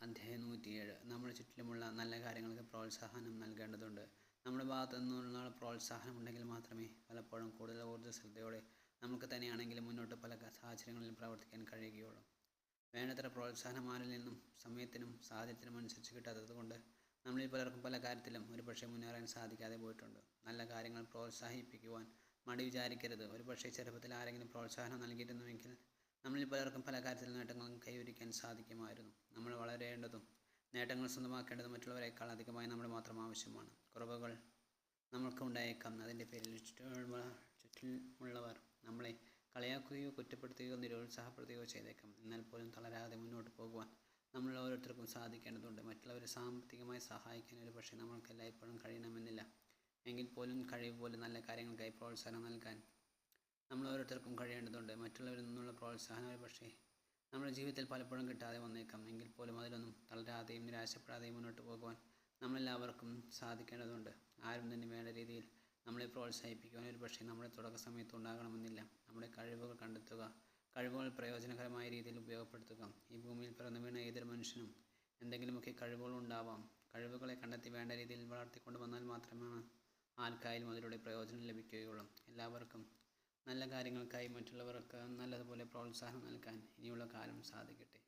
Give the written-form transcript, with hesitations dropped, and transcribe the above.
അധ്യായം 107. നമ്മുടെ ചുറ്റിലുമുള്ള നല്ല കാര്യങ്ങൾക്ക് പ്രോത്സാഹനം നൽകേണ്ടതുണ്ട്. നമ്മുടെ ഭാഗത്തു നിന്നുള്ള പ്രോത്സാഹനം ഉണ്ടെങ്കിൽ മാത്രമേ പലപ്പോഴും കൂടുതൽ ഊർജ്ജസ്വലതയോടെ നമുക്ക് തന്നെയാണെങ്കിലും മുന്നോട്ട് പല സാഹചര്യങ്ങളിലും പ്രവർത്തിക്കാൻ കഴിയുകയുള്ളൂ. വേണ്ടത്ര പ്രോത്സാഹനം ആരിൽ നിന്നും സമയത്തിനും സാഹചര്യത്തിനും അനുസരിച്ച് കിട്ടാത്തതുകൊണ്ട് നമ്മളിൽ പലർക്കും പല കാര്യത്തിലും ഒരുപക്ഷെ മുന്നേറാൻ സാധിക്കാതെ പോയിട്ടുണ്ട്. നല്ല കാര്യങ്ങൾ പ്രോത്സാഹിപ്പിക്കുവാൻ മടി വിചാരിക്കരുത്. ഒരുപക്ഷെ ചെറുപ്പത്തിൽ ആരെങ്കിലും പ്രോത്സാഹനം നൽകിയിരുന്നുവെങ്കിൽ നമ്മളിൽ പലർക്കും പല കാര്യത്തിൽ നേട്ടങ്ങളും കൈവരിക്കാൻ സാധിക്കുമായിരുന്നു. നമ്മൾ വളരേണ്ടതും നേട്ടങ്ങൾ സ്വന്തമാക്കേണ്ടതും മറ്റുള്ളവരെക്കാൾ അധികമായി നമ്മുടെ മാത്രം ആവശ്യമാണ്. കുറവുകൾ നമ്മൾക്ക് ഉണ്ടായേക്കാം. അതിൻ്റെ പേരിൽ ചുറ്റുമുള്ളവർ നമ്മളെ കളിയാക്കുകയോ കുറ്റപ്പെടുത്തുകയോ നിരുത്സാഹപ്പെടുത്തുകയോ ചെയ്തേക്കാം. എന്നാൽ പോലും തളരാതെ മുന്നോട്ട് പോകുവാൻ നമ്മൾ ഓരോരുത്തർക്കും സാധിക്കേണ്ടതുണ്ട്. മറ്റുള്ളവരെ സാമ്പത്തികമായി സഹായിക്കാൻ ഒരുപക്ഷെ നമ്മൾക്ക് എല്ലായ്പ്പോഴും കഴിയണമെന്നില്ല. എങ്കിൽ പോലും കഴിവ് പോലെ നല്ല കാര്യങ്ങൾക്കായി പ്രോത്സാഹനം നൽകാൻ നമ്മൾ ഓരോരുത്തർക്കും കഴിയേണ്ടതുണ്ട്. മറ്റുള്ളവരിൽ നിന്നുള്ള പ്രോത്സാഹനം ഒരുപക്ഷെ നമ്മുടെ ജീവിതത്തിൽ പലപ്പോഴും കിട്ടാതെ വന്നേക്കാം. എങ്കിൽ പോലും അതിലൊന്നും തളരാതെയും നിരാശപ്പെടാതെയും മുന്നോട്ട് പോകുവാൻ നമ്മളെല്ലാവർക്കും സാധിക്കേണ്ടതുണ്ട്. ആരും തന്നെ വേണ്ട രീതിയിൽ നമ്മളെ പ്രോത്സാഹിപ്പിക്കുവാൻ ഒരുപക്ഷെ നമ്മുടെ തുടക്ക സമയത്ത് ഉണ്ടാകണമെന്നില്ല. നമ്മുടെ കഴിവുകൾ കണ്ടെത്തുക, കഴിവുകൾ പ്രയോജനകരമായ രീതിയിൽ ഉപയോഗപ്പെടുത്തുക. ഈ ഭൂമിയിൽ പിറന്നു വീണ ഏതൊരു മനുഷ്യനും എന്തെങ്കിലുമൊക്കെ കഴിവുകൾ ഉണ്ടാവാം. കഴിവുകളെ കണ്ടെത്തി വേണ്ട രീതിയിൽ വളർത്തിക്കൊണ്ട് വന്നാൽ മാത്രമാണ് ആർക്കായാലും അതിലൂടെ പ്രയോജനം ലഭിക്കുകയുള്ളൂ. എല്ലാവർക്കും നല്ല കാര്യങ്ങൾക്കായി മറ്റുള്ളവർക്ക് നല്ലതുപോലെ പ്രോത്സാഹനം നൽകാൻ ഇനിയുള്ള കാലം സാധിക്കട്ടെ.